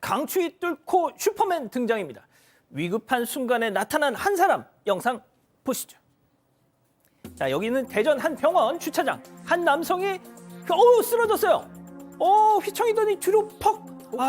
강추위 뚫고 슈퍼맨 등장입니다. 위급한 순간에 나타난 한 사람 영상 보시죠. 자, 여기는 대전 한 병원 주차장. 한 남성이 쓰러졌어요. 휘청이더니 뒤로 퍽.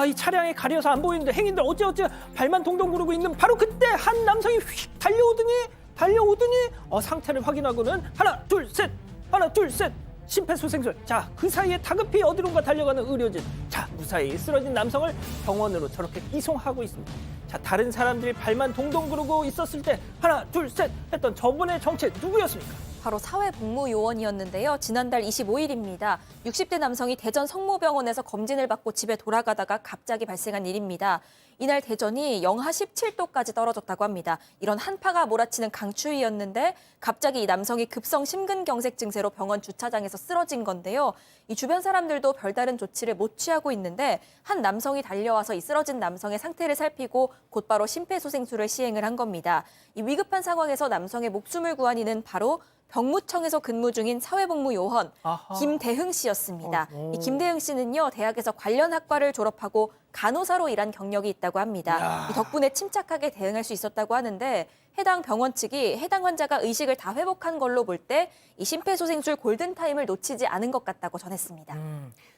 이 차량에 가려서 안 보이는데 행인들 어찌어찌 발만 동동 구르고 있는 바로 그때 한 남성이 휙 달려오더니 상태를 확인하고는 하나 둘 셋 심폐소생술. 자, 그 사이에 다급히 어디론가 달려가는 의료진. 자, 무사히 쓰러진 남성을 병원으로 저렇게 이송하고 있습니다. 자, 다른 사람들이 발만 동동 구르고 있었을 때 하나 둘 셋 했던 저분의 정체 누구였습니까? 바로 사회복무요원이었는데요. 지난달 25일입니다. 60대 남성이 대전 성모병원에서 검진을 받고 집에 돌아가다가 갑자기 발생한 일입니다. 이날 대전이 영하 17도까지 떨어졌다고 합니다. 이런 한파가 몰아치는 강추위였는데 갑자기 이 남성이 급성 심근경색 증세로 병원 주차장에서 쓰러진 건데요. 이 주변 사람들도 별다른 조치를 못 취하고 있는데 한 남성이 달려와서 이 쓰러진 남성의 상태를 살피고 곧바로 심폐소생술을 시행을 한 겁니다. 이 위급한 상황에서 남성의 목숨을 구한 이는 바로 병무청에서 근무 중인 사회복무요원 김대흥 씨였습니다. 이 김대흥 씨는요, 대학에서 관련 학과를 졸업하고 간호사로 일한 경력이 있다고 합니다. 이 덕분에 침착하게 대응할 수 있었다고 하는데 해당 병원 측이 해당 환자가 의식을 다 회복한 걸로 볼 때 이 심폐소생술 골든타임을 놓치지 않은 것 같다고 전했습니다.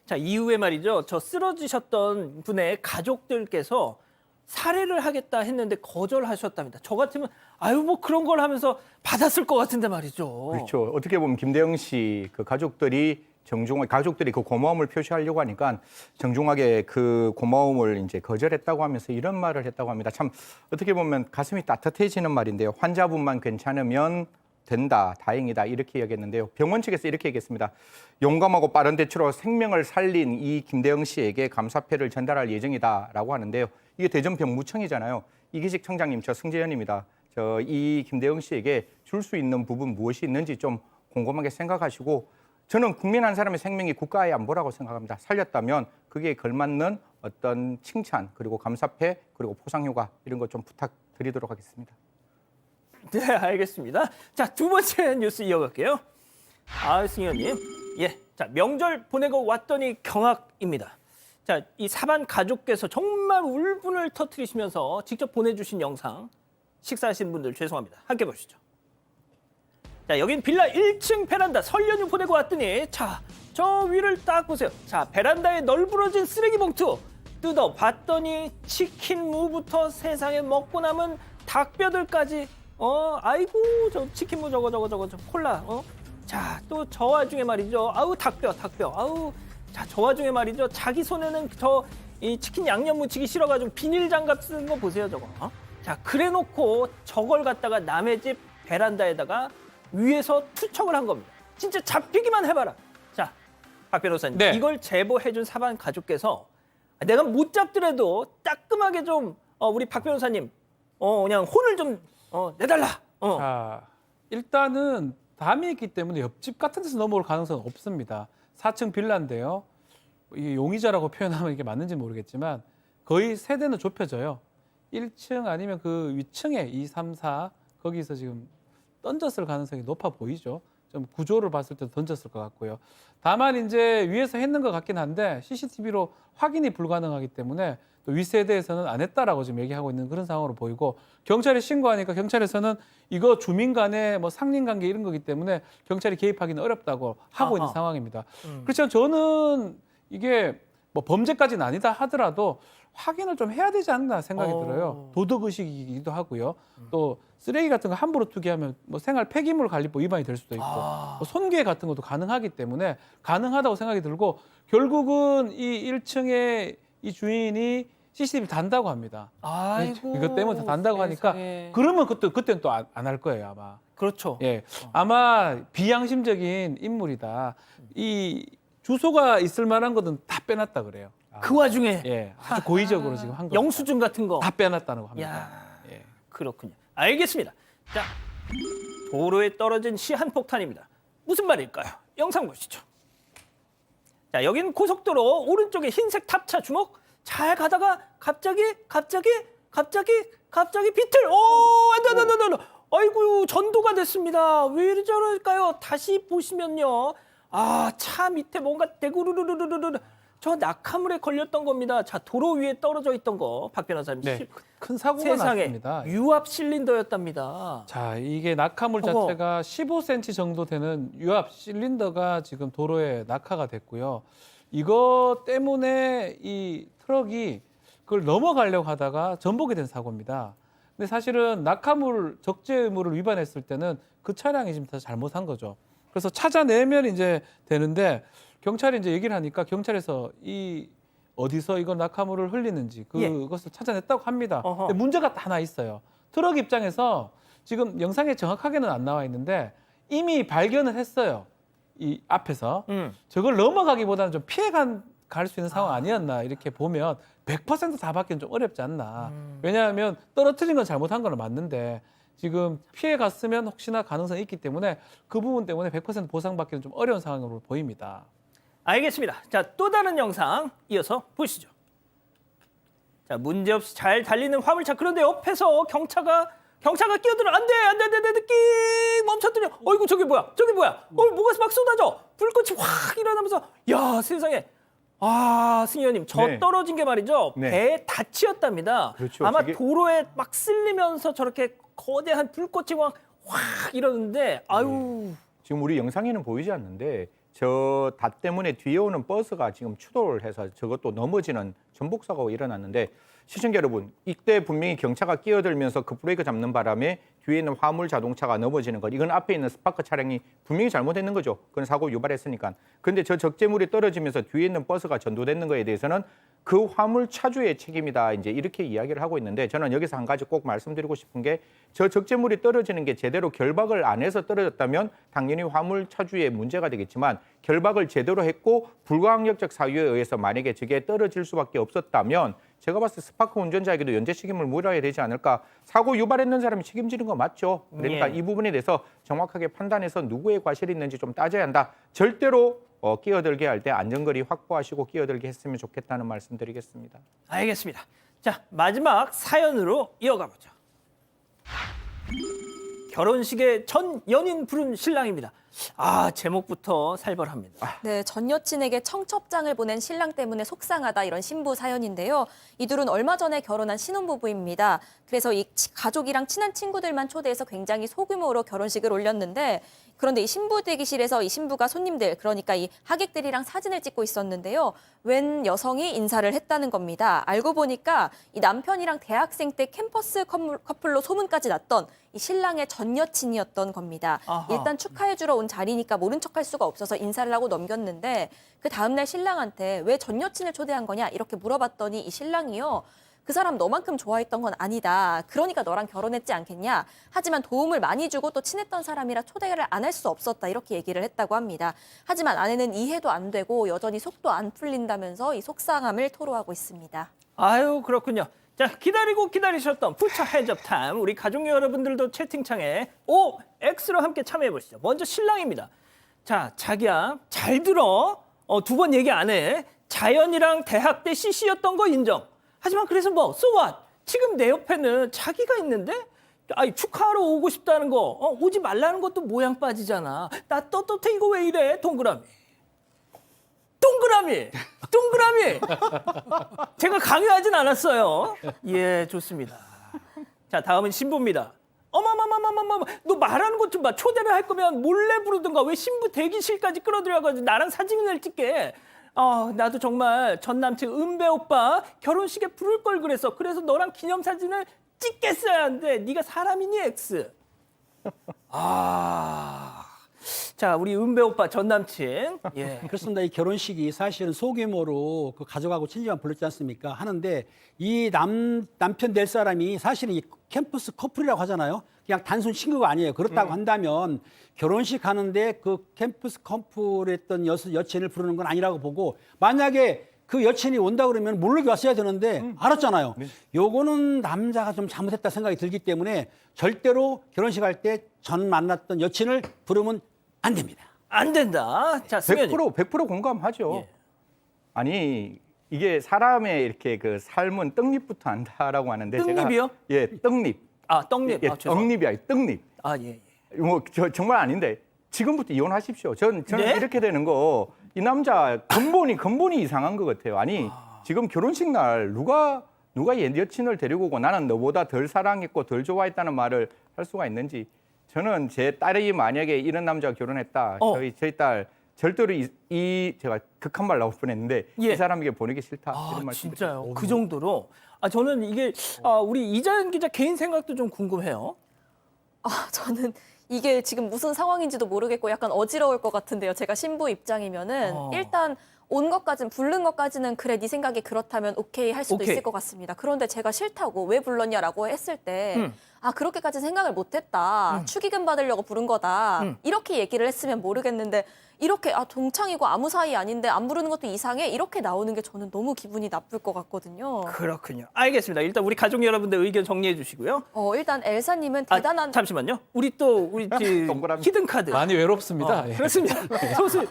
자, 이후에 말이죠. 저 쓰러지셨던 분의 가족들께서 살해를 하겠다 했는데 거절하셨답니다. 저 같으면 뭐 그런 걸 하면서 받았을 것 같은데 말이죠. 그렇죠. 어떻게 보면 김대영 씨 그 가족들이 그 고마움을 표시하려고 하니까 정중하게 그 고마움을 이제 거절했다고 하면서 이런 말을 했다고 합니다. 참 어떻게 보면 가슴이 따뜻해지는 말인데요. 환자분만 괜찮으면 된다, 다행이다 이렇게 얘기했는데요. 병원 측에서 이렇게 얘기했습니다. 용감하고 빠른 대처로 생명을 살린 이 김대영 씨에게 감사패를 전달할 예정이다라고 하는데요. 이게 대전 병무청이잖아요. 이기식 청장님, 저 승재현입니다. 이 김대영 씨에게 줄 수 있는 부분 무엇이 있는지 좀 곰곰하게 생각하시고 저는 국민 한 사람의 생명이 국가의 안보라고 생각합니다. 살렸다면 그게 걸맞는 어떤 칭찬 그리고 감사패 그리고 포상휴가 이런 것 좀 부탁드리도록 하겠습니다. 네, 알겠습니다. 자, 두 번째 뉴스 이어갈게요. 승현님. 자, 명절 보내고 왔더니 경악입니다. 자, 이 사반 가족께서 정말 울분을 터뜨리시면서 직접 보내주신 영상. 식사하신 분들 죄송합니다. 함께 보시죠. 자, 여긴 빌라 1층 베란다. 설 연휴 보내고 왔더니 자, 저 위를 딱 보세요. 자, 베란다에 널브러진 쓰레기 봉투. 뜯어봤더니 치킨 무부터 세상에 먹고 남은 닭뼈들까지 아이고 저 치킨무 저거 콜라 자, 또 저 와중에 말이죠. 닭뼈 자, 저 와중에 말이죠. 자기 손에는 이 치킨 양념 묻히기 싫어가지고 비닐 장갑 쓰는 거 보세요, 저거. 자, 그래놓고 저걸 갖다가 남의 집 베란다에다가 위에서 투척을 한 겁니다. 진짜 잡히기만 해봐라. 자, 박 변호사님, 네. 이걸 제보해준 사반 가족께서 내가 못 잡더라도 따끔하게 좀 우리 박 변호사님 그냥 혼을 좀 내달라. 자, 일단은 담이 있기 때문에 옆집 같은 데서 넘어올 가능성은 없습니다. 4층 빌라인데요. 이게 용의자라고 표현하면 이게 맞는지 모르겠지만 거의 세대는 좁혀져요. 1층 아니면 그 위층에 2, 3, 4 거기서 지금 던졌을 가능성이 높아 보이죠. 좀 구조를 봤을 때도 던졌을 것 같고요. 다만 이제 위에서 했는 것 같긴 한데 CCTV로 확인이 불가능하기 때문에 또 윗세대에서는 안 했다라고 지금 얘기하고 있는 그런 상황으로 보이고 경찰에 신고하니까 경찰에서는 이거 주민 간의 상린관계 이런 거기 때문에 경찰이 개입하기는 어렵다고 하고 있는 상황입니다. 그렇지만 저는 이게 범죄까지는 아니다 하더라도 확인을 좀 해야 되지 않나 생각이 들어요. 도덕의식이기도 하고요. 또 쓰레기 같은 거 함부로 투기하면 생활 폐기물 관리법 위반이 될 수도 있고 손괴 같은 것도 가능하기 때문에 가능하다고 생각이 들고 결국은 이 1층에 이 주인이 CCTV 단다고 합니다. 아이고, 이것 때문에 다 단다고 하니까 세상에. 그러면 그때는 또 안 할 거예요 아마. 그렇죠. 예, 아마 비양심적인 인물이다. 이 주소가 있을 만한 것은 다 빼놨다 그래요. 그 와중에 아주 고의적으로 지금 한 거. 영수증 같은 거 다 빼놨다고 합니다. 야, 예. 그렇군요. 알겠습니다. 자, 도로에 떨어진 시한폭탄입니다. 무슨 말일까요? 영상 보시죠. 자, 여긴 고속도로 오른쪽에 흰색 탑차 주목. 잘 가다가 갑자기 비틀. 안돼. 아이고, 전도가 됐습니다. 왜 저럴까요? 다시 보시면요. 차 밑에 뭔가 대구르르르르르. 저 낙하물에 걸렸던 겁니다. 자, 도로 위에 떨어져 있던 거, 박 변호사님. 네, 큰 사고가 세상에 났습니다. 유압 실린더였답니다. 자, 이게 낙하물 어머. 자체가 15cm 정도 되는 유압 실린더가 지금 도로에 낙하가 됐고요. 이거 때문에 이 트럭이 그걸 넘어가려고 하다가 전복이 된 사고입니다. 근데 사실은 낙하물 적재 의무를 위반했을 때는 그 차량이 지금 다 잘못한 거죠. 그래서 찾아내면 이제 되는데 경찰이 이제 얘기를 하니까 경찰에서 이 어디서 이거 낙하물을 흘리는지 그것을 찾아냈다고 합니다. 어허. 근데 문제가 하나 있어요. 트럭 입장에서 지금 영상에 정확하게는 안 나와 있는데 이미 발견을 했어요. 이 앞에서 저걸 넘어가기보다는 좀 피해 갈 수 있는 상황 아니었나 이렇게 보면 100% 다 받기는 좀 어렵지 않나. 왜냐하면 떨어뜨린 건 잘못한 건 맞는데 지금 피해 갔으면 혹시나 가능성이 있기 때문에 그 부분 때문에 100% 보상받기는 좀 어려운 상황으로 보입니다. 알겠습니다. 자, 또 다른 영상 이어서 보시죠. 자, 문제없이 잘 달리는 화물차. 그런데 옆에서 경차가 끼어들어. 안 돼, 끼 멈춰뜨려. 어이구, 저게 뭐야? 뭐가 막 쏟아져. 불꽃이 확 일어나면서, 야, 세상에. 아, 승희원님, 저 네. 떨어진 게 말이죠. 네. 배에 닫히었답니다. 그렇죠. 아마 저게- 도로에 막 쓸리면서 저렇게 거대한 불꽃이 확 이러는데, 아유. 지금 우리 영상에는 보이지 않는데 저 닷 때문에 뒤에 오는 버스가 지금 추돌을 해서 저것도 넘어지는 전복 사고가 일어났는데 시청자 여러분, 이때 분명히 경차가 끼어들면서 급브레이크 잡는 바람에 뒤에 있는 화물 자동차가 넘어지는 것. 이건 앞에 있는 스파크 차량이 분명히 잘못했는 거죠. 그건 사고 유발했으니까. 그런데 저 적재물이 떨어지면서 뒤에 있는 버스가 전도됐는 거에 대해서는 그 화물 차주의 책임이다. 이제 이렇게 이야기를 하고 있는데 저는 여기서 한 가지 꼭 말씀드리고 싶은 게 저 적재물이 떨어지는 게 제대로 결박을 안 해서 떨어졌다면 당연히 화물 차주의 문제가 되겠지만 결박을 제대로 했고 불가항력적 사유에 의해서 만약에 저게 떨어질 수밖에 없었다면 제가 봤을 때 스파크 운전자에게도 연재 책임을 물어야 되지 않을까. 사고 유발했는 사람이 책임지는 거 맞죠. 그러니까 예. 이 부분에 대해서 정확하게 판단해서 누구의 과실이 있는지 좀 따져야 한다. 절대로 끼어들게 할 때 안전거리 확보하시고 끼어들게 했으면 좋겠다는 말씀드리겠습니다. 알겠습니다. 자, 마지막 사연으로 이어가 보죠. 결혼식에 전 연인 부른 신랑입니다. 아, 제목부터 살벌합니다. 네, 전 여친에게 청첩장을 보낸 신랑 때문에 속상하다 이런 신부 사연인데요. 이 둘은 얼마 전에 결혼한 신혼부부입니다. 그래서 이 가족이랑 친한 친구들만 초대해서 굉장히 소규모로 결혼식을 올렸는데 그런데 이 신부 대기실에서 이 신부가 손님들, 그러니까 이 하객들이랑 사진을 찍고 있었는데요. 웬 여성이 인사를 했다는 겁니다. 알고 보니까 이 남편이랑 대학생 때 캠퍼스 커플로 소문까지 났던 이 신랑의 전 여친이었던 겁니다. 아하. 일단 축하해주러 온 자리니까 모른 척할 수가 없어서 인사를 하고 넘겼는데 그 다음날 신랑한테 왜 전 여친을 초대한 거냐 이렇게 물어봤더니 이 신랑이요. 그 사람 너만큼 좋아했던 건 아니다. 그러니까 너랑 결혼했지 않겠냐. 하지만 도움을 많이 주고 또 친했던 사람이라 초대를 안 할 수 없었다. 이렇게 얘기를 했다고 합니다. 하지만 아내는 이해도 안 되고 여전히 속도 안 풀린다면서 이 속상함을 토로하고 있습니다. 아유, 그렇군요. 자, 기다리고 기다리셨던 푸처 헤즈업 타임. 우리 가족 여러분들도 채팅창에 O, X로 함께 참여해 보시죠. 먼저 신랑입니다. 자, 자기야, 잘 들어. 두 번 얘기 안 해. 자연이랑 대학 때 CC였던 거 인정. 하지만 그래서 뭐, so what? 지금 내 옆에는 자기가 있는데? 아니, 축하하러 오고 싶다는 거, 오지 말라는 것도 모양 빠지잖아. 나 떳떳해, 이거 왜 이래? 동그라미. 제가 강요하진 않았어요. 예, 좋습니다. 자, 다음은 신부입니다. 어머머머머머머, 너 말하는 것 좀 봐. 초대를 할 거면 몰래 부르든가 왜 신부 대기실까지 끌어들여가지고 나랑 사진을 찍게. 나도 정말 전 남친 은배 오빠 결혼식에 부를 걸 그랬어. 그래서 너랑 기념사진을 찍겠어야 하는데 네가 사람이니 X. 자, 우리 은배 오빠 전 남친. 예. 그렇습니다. 이 결혼식이 사실은 소규모로 그 가족하고 친지만 불렀지 않습니까? 하는데 이 남편 될 사람이 사실은 이 캠퍼스 커플이라고 하잖아요. 그냥 단순 친구가 아니에요. 그렇다고 한다면 결혼식 하는데 그 캠퍼스 커플했던 여친을 부르는 건 아니라고 보고 만약에 그 여친이 온다 그러면 모르게 왔어야 되는데 알았잖아요. 요거는 남자가 좀 잘못했다 생각이 들기 때문에 절대로 결혼식 할 때 전 만났던 여친을 부르면 안 됩니다. 안 된다. 자, 승현이. 100% 공감하죠. 예. 아니 이게 사람의 이렇게 그 삶은 떡잎부터 안다라고 하는데 떡잎이요? 제가 예, 떡잎. 아, 떡잎. 예, 아, 죄송합니다. 떡잎이 아니 떡잎. 아, 예. 뭐 저 정말 아닌데 지금부터 이혼하십시오. 전 네? 이렇게 되는 거 이 남자 근본이 이상한 것 같아요. 아니 지금 결혼식 날 누가 여친을 데리고 오고 나는 너보다 덜 사랑했고 덜 좋아했다는 말을 할 수가 있는지. 저는 제 딸이 만약에 이런 남자가 결혼했다. 저희 딸 절대로 제가 극한 말 나올 뻔했는데 예. 이 사람에게 보내기 싫다. 이런 말씀. 진짜요? 그 정도로? 저는 이게 우리 이자연 기자 개인 생각도 좀 궁금해요. 저는 이게 지금 무슨 상황인지도 모르겠고 약간 어지러울 것 같은데요. 제가 신부 입장이면은 일단 온 것까지는 부른 것까지는 그래 네 생각이 그렇다면 오케이 할 수도 오케이. 있을 것 같습니다. 그런데 제가 싫다고 왜 불렀냐라고 했을 때 그렇게까지 생각을 못했다. 축의금 받으려고 부른 거다. 이렇게 얘기를 했으면 모르겠는데 이렇게 동창이고 아무 사이 아닌데 안 부르는 것도 이상해 이렇게 나오는 게 저는 너무 기분이 나쁠 것 같거든요. 그렇군요. 알겠습니다. 일단 우리 가족 여러분들 의견 정리해 주시고요. 일단 엘사님은 대단한 잠시만요. 우리 동그라미. 히든 카드. 많이 외롭습니다. 예. 그렇습니다.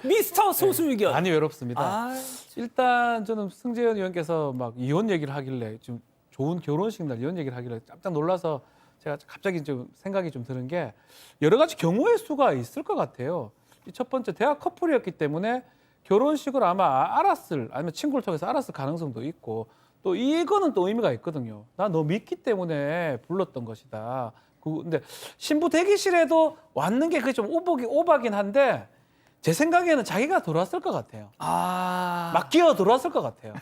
미스터 소수 의견. 많이 외롭습니다. 아, 일단 저는 승재현 의원께서 막 이혼 얘기를 하길래 좀 좋은 결혼식 날 이혼 얘기를 하길래 깜짝 놀라서 제가 갑자기 좀 생각이 좀 드는 게 여러 가지 경우의 수가 있을 것 같아요. 이 첫 번째 대학 커플이었기 때문에 결혼식을 아마 아니면 친구를 통해서 알았을 가능성도 있고 또 이거는 또 의미가 있거든요. 나 너 믿기 때문에 불렀던 것이다. 근데 신부 대기실에도 왔는 게 그게 좀 오바긴 한데 제 생각에는 자기가 들어왔을 것 같아요. 막 기어 들어왔을 것 같아요.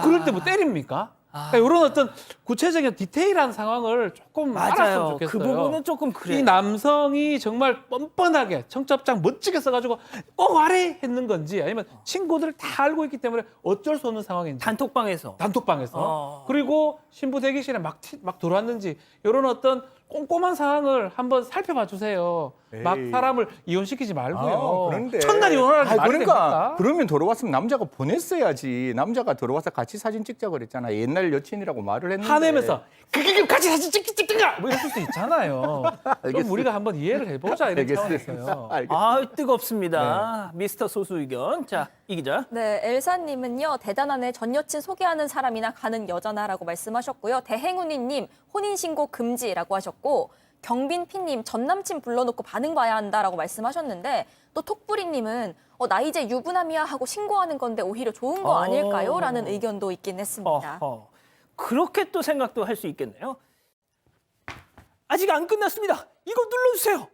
그럴 때 뭐 때립니까? 그러니까 이런 어떤 구체적인 디테일한 상황을 조금 알았으면 맞아요. 좋겠어요. 그 부분은 조금 그래요. 이 남성이 정말 뻔뻔하게 청첩장 멋지게 써가지고 꼭 와래 했는 건지 아니면 친구들 다 알고 있기 때문에 어쩔 수 없는 상황인지 단톡방에서. 단톡방에서 그리고 신부 대기실에 막 들어왔는지 이런 어떤 꼼꼼한 상황을 한번 살펴봐 주세요. 막 에이. 사람을 이혼시키지 말고요. 그런데 첫날 이혼하는 게 말이 그러니까 됩니까? 그러면 들어왔으면 남자가 보냈어야지. 남자가 들어와서 같이 사진 찍자 그랬잖아. 옛날 여친이라고 말을 했는데. 화내면서 그게 같이 사진 찍든가 뭐 이럴 수 있잖아요. 좀 우리가 한번 이해를 해보자 이런 차원에서요. 알겠습니다. 뜨겁습니다. 미스터 소수 의견. 자, 이 기자. 네, 엘사님은요, 대단하네. 전 여친 소개하는 사람이나 가는 여자나라고 말씀하셨고요. 대행운이님, 혼인신고 금지라고 하셨고, 경빈피님, 전 남친 불러놓고 반응 봐야 한다라고 말씀하셨는데, 또 톡부리님은 나 이제 유부남이야 하고 신고하는 건데 오히려 좋은 거 아닐까요? 라는 의견도 있긴 했습니다. 그렇게 또 생각도 할 수 있겠네요. 아직 안 끝났습니다. 이거 눌러주세요.